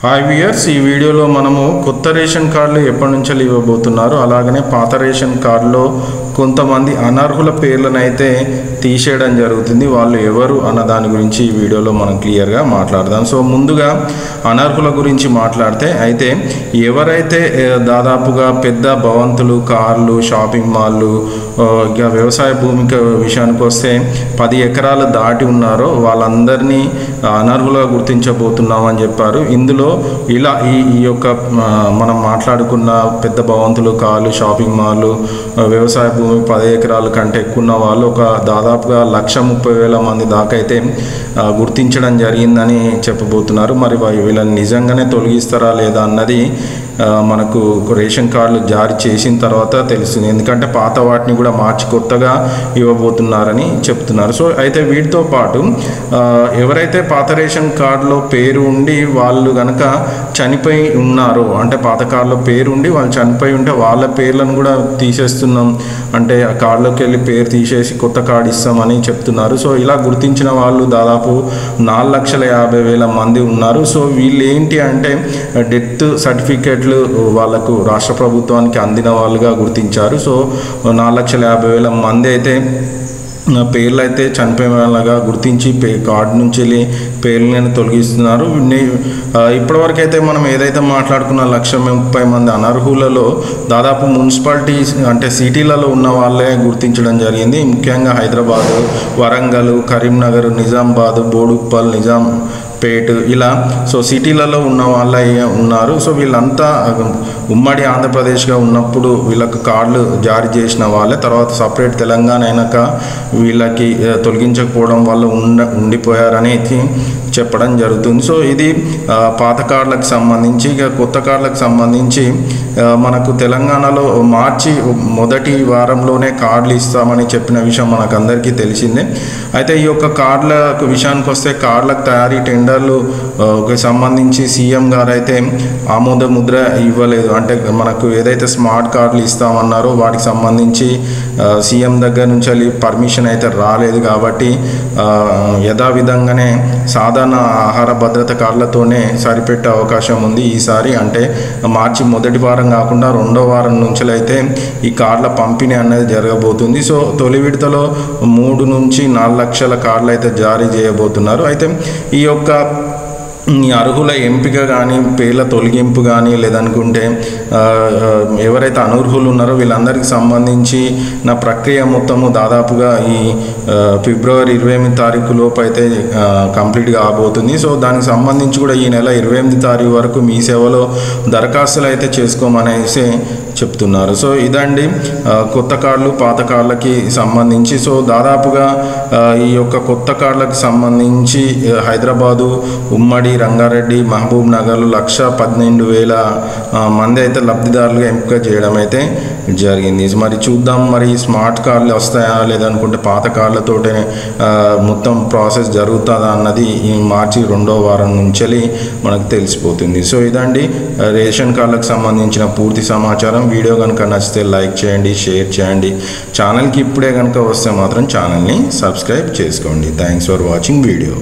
Hi viewers, ఈ వీడియోలో మనము కొత్త రేషన్ కార్డులు ఎప్పటి నుంచి ఇవ్వబోతున్నారు, అలాగనే పాత రేషన్ కార్డులో కొంతమంది అనర్హుల పేర్లను అయితే తీసేయడం జరుగుతుంది. వాళ్ళు ఎవరు అన్న దాని గురించి ఈ వీడియోలో మనం క్లియర్గా మాట్లాడదాం. సో ముందుగా అనర్హుల గురించి మాట్లాడితే అయితే ఎవరైతే దాదాపుగా పెద్ద భవంతులు, కార్లు, షాపింగ్ మాల్లు, ఇక వ్యవసాయ భూమికి విషయానికి వస్తే 10 ఎకరాలు దాటి ఉన్నారో వాళ్ళందరినీ అనర్హులుగా గుర్తించబోతున్నామని చెప్పారు. ఇందులో ఇలా ఈ యొక్క మనం మాట్లాడుకున్న పెద్ద భవంతులు, కార్లు, షాపింగ్ మాల్లు, వ్యవసాయ భూమి 10 ఎకరాల కంటే ఎక్కువ ఉన్న వాళ్ళు ఒక దాదాపుగా 1,30,000 మంది దాకా అయితే గుర్తించడం జరిగిందని చెప్పబోతున్నారు. మరి వీళ్ళని నిజంగానే తొలగిస్తారా లేదా అన్నది మనకు రేషన్ కార్డులు జారీ చేసిన తర్వాత తెలుస్తుంది. ఎందుకంటే పాత వాటిని కూడా మార్చి కొత్తగా ఇవ్వబోతున్నారని చెప్తున్నారు. సో అయితే వీటితో పాటు ఎవరైతే పాత రేషన్ కార్డులో పేరు ఉండి వాళ్ళు కనుక చనిపోయి ఉన్నారో, అంటే పాత కార్డులో పేరు ఉండి వాళ్ళు చనిపోయి ఉంటే వాళ్ళ పేర్లను కూడా తీసేస్తున్నాం, అంటే ఆ కార్డులోకి వెళ్ళి పేరు తీసేసి కొత్త కార్డు ఇస్తామని చెప్తున్నారు. సో ఇలా గుర్తించిన వాళ్ళు దాదాపు 4,50,000 మంది ఉన్నారు. సో వీళ్ళు ఏంటి అంటే డెత్ సర్టిఫికేట్లు వాళ్ళకు రాష్ట్ర ప్రభుత్వానికి అందిన వాళ్ళుగా గుర్తించారు. సో 4,50,000 మంది అయితే పేర్లు అయితే చనిపోయిన వాళ్ళగా గుర్తించి కార్డు నుంచి వెళ్ళి పేర్లను తొలగిస్తున్నారు. ఇప్పటివరకు అయితే మనం ఏదైతే మాట్లాడుకున్న 1,30,000 మంది అనర్హులలో దాదాపు మున్సిపాలిటీస్ అంటే సిటీలలో ఉన్న వాళ్ళే గుర్తించడం జరిగింది. ముఖ్యంగా హైదరాబాదు, వరంగల్, కరీంనగర్, నిజామాబాద్, బోడుప్పల్, నిజాంపేట్ ఇలా సో సిటీలలో ఉన్న వాళ్ళే ఉన్నారు. సో వీళ్ళంతా ఉమ్మడి ఆంధ్రప్రదేశ్గా ఉన్నప్పుడు వీళ్ళకి కార్డులు జారీ చేసిన వాళ్ళే. తర్వాత సపరేట్ తెలంగాణ అయినాక వీళ్ళకి తొలగించకపోవడం వల్ల ఉండిపోయారని చెప్పడం జరుగుతుంది. సో ఇది పాత కార్డులకు సంబంధించి. ఇక కొత్త కార్డులకు సంబంధించి మనకు తెలంగాణలో మార్చి మొదటి వారంలోనే కార్డులు ఇస్తామని చెప్పిన విషయం మనకు అందరికీ తెలిసిందే. అయితే ఈ యొక్క కార్డులకు విషయానికి వస్తే కార్డులకు తయారీ టెండర్లకు సంబంధించి సీఎం గారు అయితే ఆమోద ముద్ర ఇవ్వలేదు. అంటే మనకు ఏదైతే స్మార్ట్ కార్డులు ఇస్తామన్నారో వాటికి సంబంధించి సీఎం దగ్గర నుంచి వెళ్ళి పర్మిషన్ అయితే రాలేదు. కాబట్టి యథావిధంగానే సాధారణ ఆహార భద్రత కార్డులతోనే సరిపెట్టే అవకాశం ఉంది ఈసారి. అంటే మార్చి మొదటి వారం కాకుండా 2వ వారం నుంచి అయితే ఈ కార్డుల పంపిణీ అనేది జరగబోతుంది. సో తొలి విడతలో 3 నుంచి 4 లక్షల కార్డులు అయితే జారీ చేయబోతున్నారు. అయితే ఈ యొక్క అర్హుల ఎంపిక కానీ, పేర్ల తొలగింపు కానీ, లేదనుకుంటే ఎవరైతే అనర్హులు ఉన్నారో వీళ్ళందరికీ సంబంధించి నా ప్రక్రియ మొత్తము దాదాపుగా ఈ ఫిబ్రవరి 28 తారీఖు లోపు అయితే కంప్లీట్గా అవబోతుంది. సో దానికి సంబంధించి కూడా ఈ నెల 28 తారీఖు వరకు మీ సేవలో దరఖాస్తులు అయితే చేసుకోమనేసి చెప్తున్నారు. సో ఇదండి కొత్త కార్డులు పాత కార్డులకి సంబంధించి. సో దాదాపుగా ఈ యొక్క కొత్త కార్డులకు సంబంధించి హైదరాబాదు, ఉమ్మడి, రంగారెడ్డి, మహబూబ్ నగర్లు 1,12,000 మంది అయితే లబ్ధిదారులుగా ఎంపిక చేయడం అయితే జరిగింది. మరి చూద్దాం, మరి స్మార్ట్ కార్డులు వస్తాయా లేదనుకుంటే పాత కార్డులతోటే మొత్తం ప్రాసెస్ జరుగుతుందా అన్నది ఈ మార్చి 2వ వారం నుంచి మనకు తెలిసిపోతుంది. సో ఇదండి రేషన్ కార్డులకు సంబంధించిన పూర్తి సమాచారం. వీడియో కనుక నచ్చితే లైక్ చేయండి, షేర్ చేయండి. ఛానల్కి ఇప్పుడే కనుక వస్తే మాత్రం ఛానల్ని సబ్స్క్రైబ్ చేసుకోండి. Thanks for watching video.